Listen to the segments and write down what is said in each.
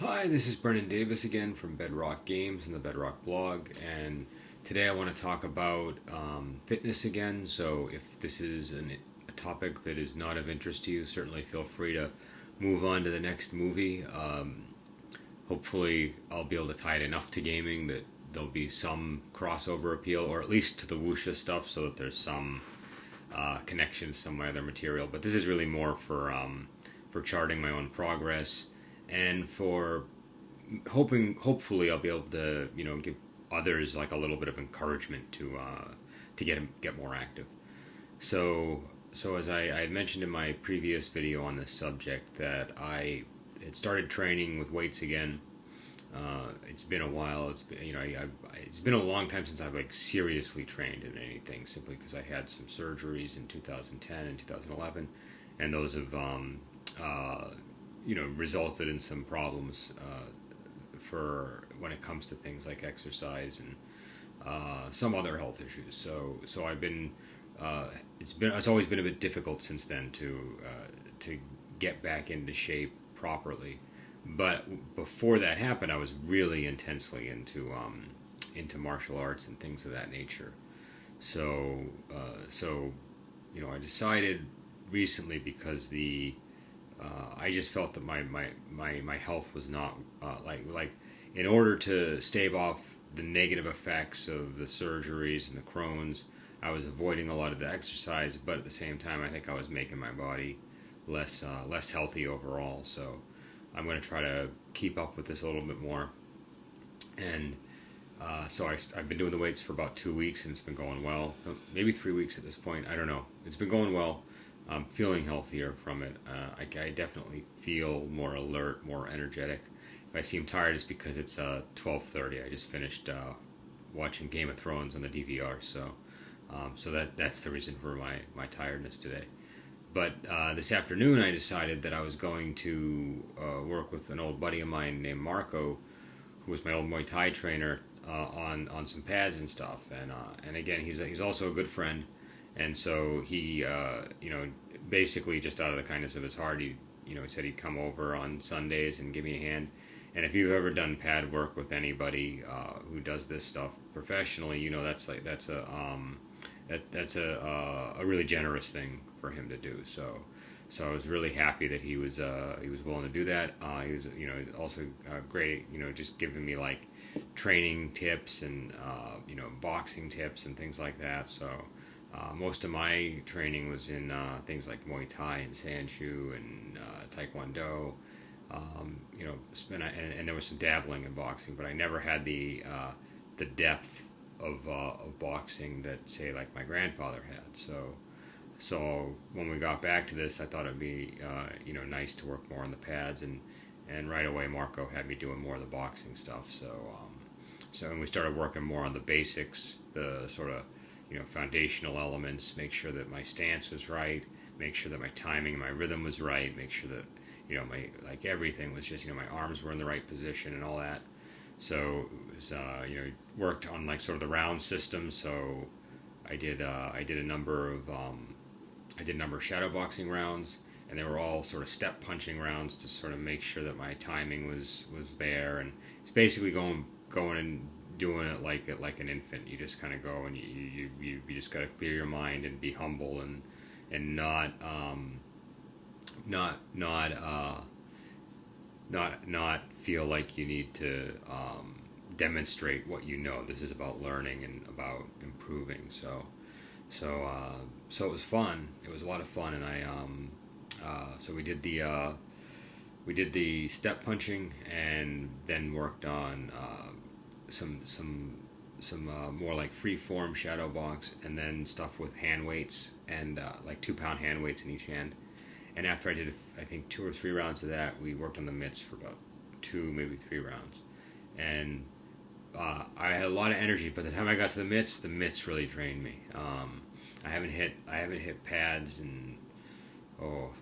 Hi, this is Brennan Davis again from Bedrock Games and the Bedrock blog, and today I want to talk about fitness again. So, if this is a topic that is not of interest to you, certainly feel free to move on to the next movie. Hopefully, I'll be able to tie it enough to gaming that there'll be some crossover appeal, or at least to the wuxia stuff, so that there's some connection to some of my other material. But this is really more for charting my own progress and for hopefully I'll be able to give others like a little bit of encouragement to get more active. So as I had mentioned in my previous video on this subject, that I had started training with weights again. It's been a while. It's been a long time since I've like seriously trained in anything, simply because I had some surgeries in 2010 and 2011, and those have resulted in some problems for when it comes to things like exercise and some other health issues. So I've been it's always been a bit difficult since then to get back into shape properly. But before that happened, I was really intensely into martial arts and things of that nature. So I decided recently, because I just felt that my health was not like in order to stave off the negative effects of the surgeries and the Crohn's, I was avoiding a lot of the exercise, but at the same time I think I was making my body less healthy overall. So I'm going to try to keep up with this a little bit more. And so I've been doing the weights for about 2 weeks, and it's been going well. Maybe 3 weeks at this point. I don't know. It's been going well. I'm feeling healthier from it. I definitely feel more alert, more energetic. If I seem tired, it's because it's 12:30. I just finished watching Game of Thrones on the DVR, so that's the reason for my tiredness today. But this afternoon, I decided that I was going to work with an old buddy of mine named Marco, who was my old Muay Thai trainer, on some pads and stuff. And again, he's also a good friend. And so he, basically just out of the kindness of his heart, he said he'd come over on Sundays and give me a hand. And if you've ever done pad work with anybody who does this stuff professionally, that's a really generous thing for him to do. So I was really happy that he was willing to do that. He was also great, just giving me like training tips and boxing tips and things like that. So. Most of my training was in things like Muay Thai and Sanchu and Taekwondo, and there was some dabbling in boxing, but I never had the depth of boxing that, say, like my grandfather had. So when we got back to this, I thought it'd be nice to work more on the pads, and right away Marco had me doing more of the boxing stuff. So and we started working more on the basics, the sort of foundational elements, make sure that my stance was right, make sure that my timing and my rhythm was right, make sure that my everything was just my arms were in the right position and all that. So it was worked on like sort of the round system. So I did a number of shadow boxing rounds, and they were all sort of step punching rounds to sort of make sure that my timing was there. And it's basically going and doing it like an infant. You just kind of go, and you just got to clear your mind and be humble and not feel like you need to demonstrate what you know. This is about learning and about improving. So it was fun. It was a lot of fun, and so we did the step punching, and then worked on some more like free form shadow box, and then stuff with hand weights, and like 2-pound hand weights in each hand. And after I did I think 2 or 3 rounds of that, we worked on the mitts for about 2, maybe 3 rounds, and I had a lot of energy. By the time I got to the mitts really drained me. I haven't hit pads in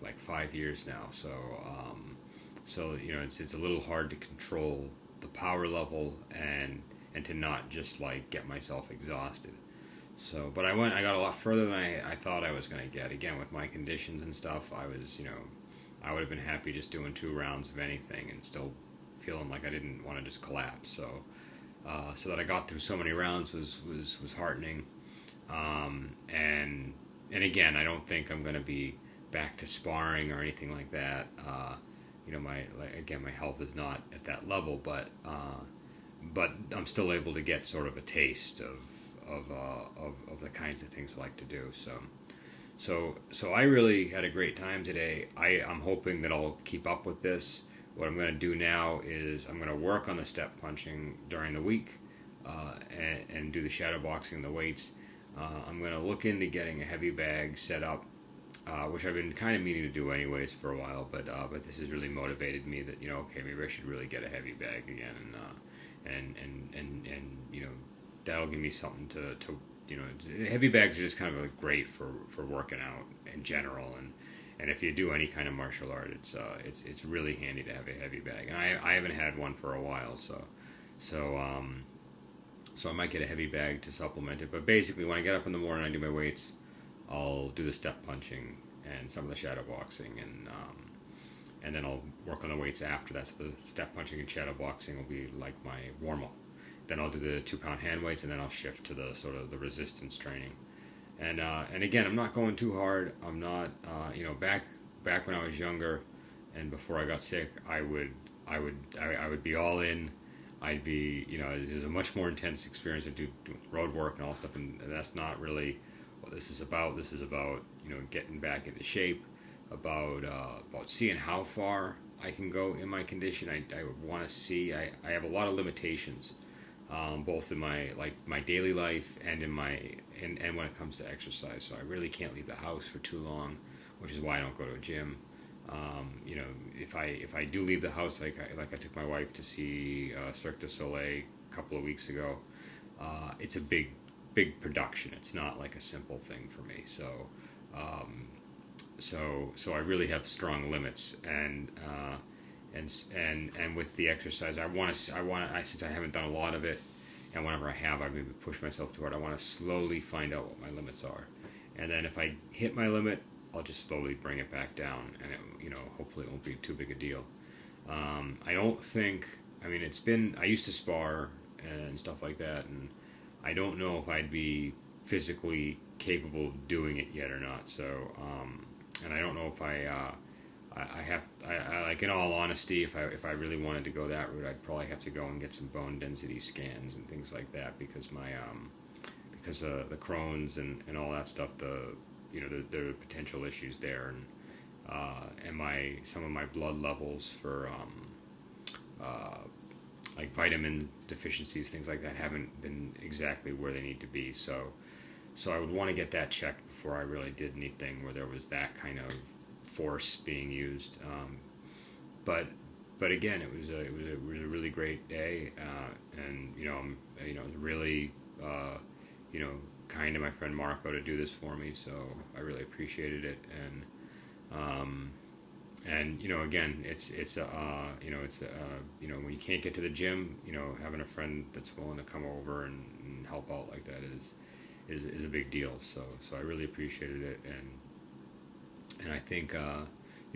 like 5 years now, so it's a little hard to control the power level and to not just like get myself exhausted. So, but I got a lot further than I thought I was going to get. Again, with my conditions and stuff, I would have been happy just doing 2 rounds of anything and still feeling like I didn't want to just collapse. So that I got through so many rounds was heartening. And again, I don't think I'm going to be back to sparring or anything like that. My health is not at that level, but I'm still able to get sort of a taste of the kinds of things I like to do. So I really had a great time today. I'm hoping that I'll keep up with this. What I'm going to do now is I'm going to work on the step punching during the week, and do the shadow boxing, the weights. I'm going to look into getting a heavy bag set up, which I've been kind of meaning to do anyways for a while. But this has really motivated me that okay, maybe I should really get a heavy bag again, and that'll give me something to heavy bags are just kind of great for working out in general, and if you do any kind of martial art, it's really handy to have a heavy bag, and I haven't had one for a while, so I might get a heavy bag to supplement it. But basically, when I get up in the morning, I do my weights. I'll do the step punching and some of the shadow boxing, and then I'll work on the weights after that. So the step punching and shadow boxing will be like my warm up. Then I'll do the 2-pound hand weights, and then I'll shift to the sort of the resistance training. And again, I'm not going too hard. I'm not, back when I was younger, and before I got sick, I would be all in. I'd be, it was a much more intense experience to do road work and all stuff, and that's not really what this is about. This is about, getting back into shape, about seeing how far I can go in my condition. I want to see. I have a lot of limitations, both in my daily life and in and when it comes to exercise. So I really can't leave the house for too long, which is why I don't go to a gym. If I do leave the house, like I took my wife to see Cirque du Soleil a couple of weeks ago, it's a big production. It's not like a simple thing for me. So I really have strong limits, and with the exercise, since I haven't done a lot of it, and whenever I have, I maybe push myself too hard. I want to slowly find out what my limits are, and then if I hit my limit, I'll just slowly bring it back down, and hopefully it won't be too big a deal. I don't think. I mean, I used to spar and stuff like that, and I don't know if I'd be physically capable of doing it yet or not. So, and I don't know if I like, in all honesty, if I really wanted to go that route, I'd probably have to go and get some bone density scans and things like that, because because the Crohn's and all that stuff, the potential issues there, and some of my blood levels for like vitamin deficiencies, things like that, haven't been exactly where they need to be. So I would want to get that checked before I really did anything where there was that kind of force being used. But again, it was a really great day, and it was really kind of my friend Marco to do this for me. So I really appreciated it, and again, it's when you can't get to the gym, having a friend that's willing to come over and help out like that is a big deal. So I really appreciated it, and I think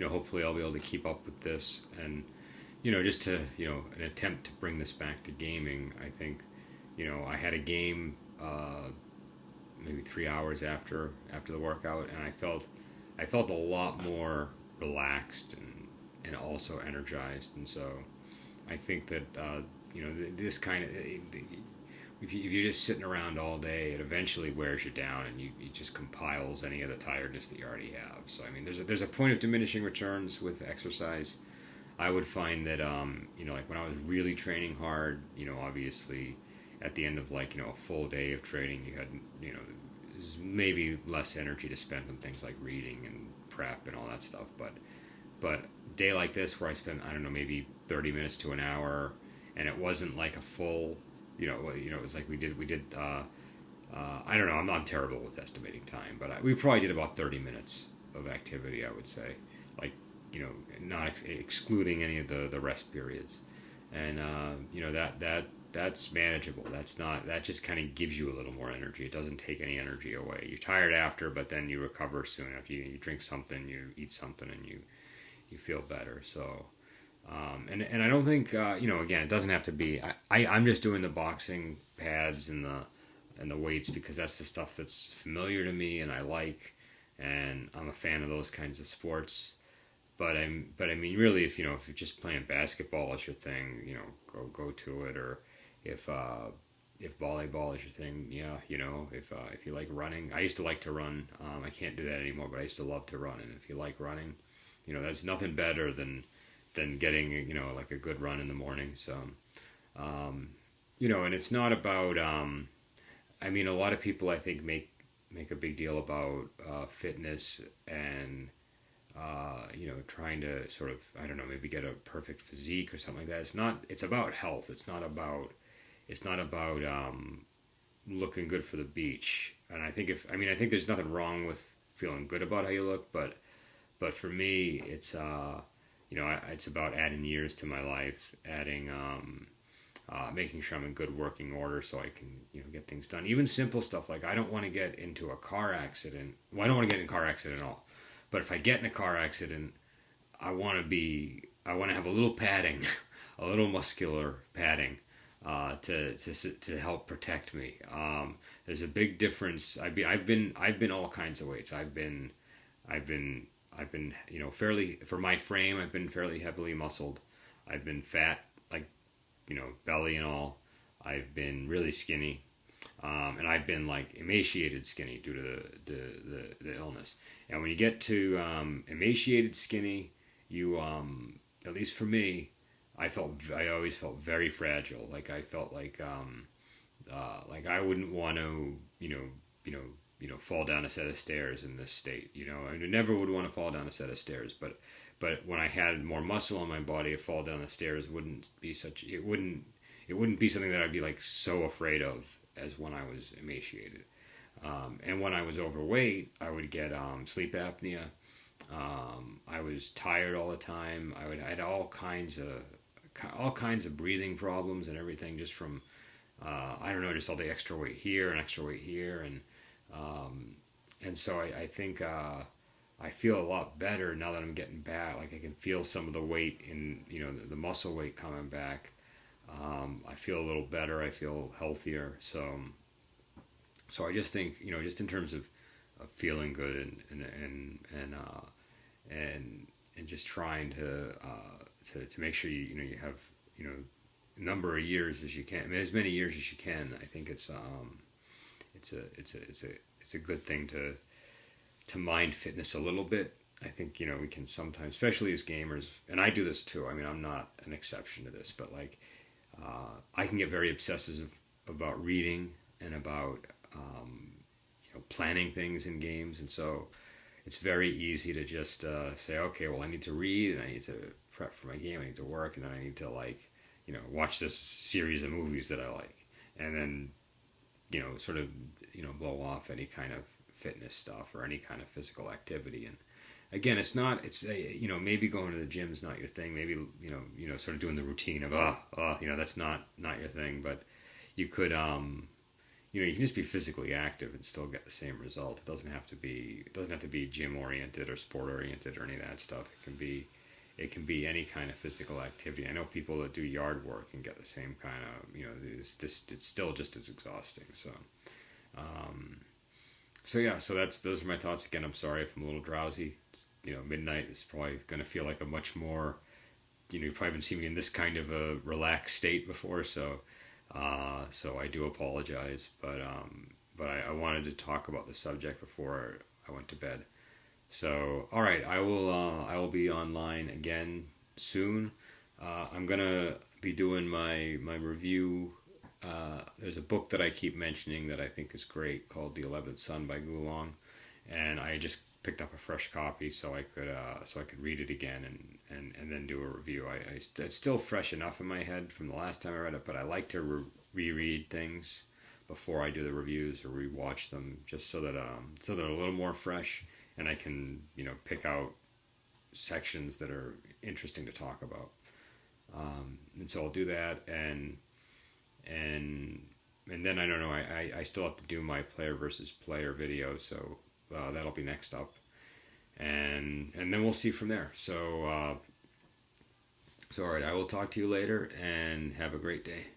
hopefully I'll be able to keep up with this, and just to an attempt to bring this back to gaming. I think I had a game maybe 3 hours after the workout, and I felt a lot more relaxed and also energized. And so I think that this kind of, if you're just sitting around all day, it eventually wears you down, and it just compiles any of the tiredness that you already have. So I mean, there's a point of diminishing returns with exercise. I would find that like when I was really training hard, obviously at the end of a full day of training, you had maybe less energy to spend on things like reading and prep and all that stuff. But a day like this, where I spent, I don't know, maybe 30 minutes to an hour, and it wasn't like a full, it was like we did. I don't know. I'm terrible with estimating time, but we probably did about 30 minutes of activity, I would say, not excluding any of the rest periods, and that's manageable. That just kind of gives you a little more energy. It doesn't take any energy away. You're tired after, but then you recover soon. After you drink something, you eat something, and you feel better. So And I don't think again, it doesn't have to be. I'm just doing the boxing pads and the weights because that's the stuff that's familiar to me and I like, and I'm a fan of those kinds of sports. But I mean, really, if if you're just playing basketball is your thing, go to it. Or if if volleyball is your thing, yeah, if you like running, I used to like to run. I can't do that anymore, but I used to love to run. And if you like running, that's nothing better than getting like a good run in the morning. So, and it's not about. I mean, a lot of people I think make a big deal about fitness and trying to sort of, I don't know, maybe get a perfect physique or something like that. It's not. It's about health. It's not about. It's not about looking good for the beach. And I think I think there's nothing wrong with feeling good about how you look, but for me, it's it's about adding years to my life, adding making sure I'm in good working order so I can get things done. Even simple stuff like I don't want to get into a car accident. Well, I don't want to get in a car accident at all. But if I get in a car accident, I want to have a little padding, a little muscular padding, to help protect me. There's a big difference. I've been all kinds of weights. I've been fairly, for my frame. I've been fairly heavily muscled. I've been fat, like belly and all. I've been really skinny. And I've been like emaciated skinny due to the illness. And when you get to emaciated skinny, you at least for me, I always felt very fragile. Like I felt like I wouldn't want to fall down a set of stairs in this state. I never would want to fall down a set of stairs. But when I had more muscle on my body, a fall down the stairs wouldn't be it wouldn't be something that I'd be like so afraid of as when I was emaciated. And when I was overweight, I would get sleep apnea. I was tired all the time. I had all kinds of breathing problems and everything just from I don't know, just all the extra weight here and extra weight here, and so I think I feel a lot better now that I'm getting back. Like I can feel some of the weight in the muscle weight coming back. I feel a little better. I feel healthier. So I just think just in terms of feeling good and just trying to make sure you have a number of years as you can. I mean, as many years as you can. I think it's a good thing to mind fitness a little bit. I think we can sometimes, especially as gamers, and I do this too. I mean, I'm not an exception to this, but like I can get very obsessive about reading and about planning things in games, and so it's very easy to just say, okay, well, I need to read and I need to prep for my game, I need to work, and then I need to watch this series of movies that I like, and then sort of blow off any kind of fitness stuff or any kind of physical activity. And again, it's maybe going to the gym is not your thing. Maybe sort of doing the routine of that's not your thing. But you could you can just be physically active and still get the same result. It doesn't have to be gym oriented or sport oriented or any of that stuff. It can be any kind of physical activity. I know people that do yard work and get the same kind of it's still just as exhausting. So yeah, so those are my thoughts. Again, I'm sorry if I'm a little drowsy. It's, midnight is probably going to feel like a much more, you probably haven't seen me in this kind of a relaxed state before. So I do apologize, but I wanted to talk about the subject before I went to bed. So all right, I will be online again soon. I'm gonna be doing my review. There's a book that I keep mentioning that I think is great called The 11th Sun by Gulong, and I just picked up a fresh copy so I could read it again and then do a review. It's still fresh enough in my head from the last time I read it, but I like to reread things before I do the reviews or rewatch them just so that they're a little more fresh and I can pick out sections that are interesting to talk about. And so I'll do that and then I don't know. I still have to do my player versus player video, so that'll be next up, and then we'll see from there. So So, all right, I will talk to you later and have a great day.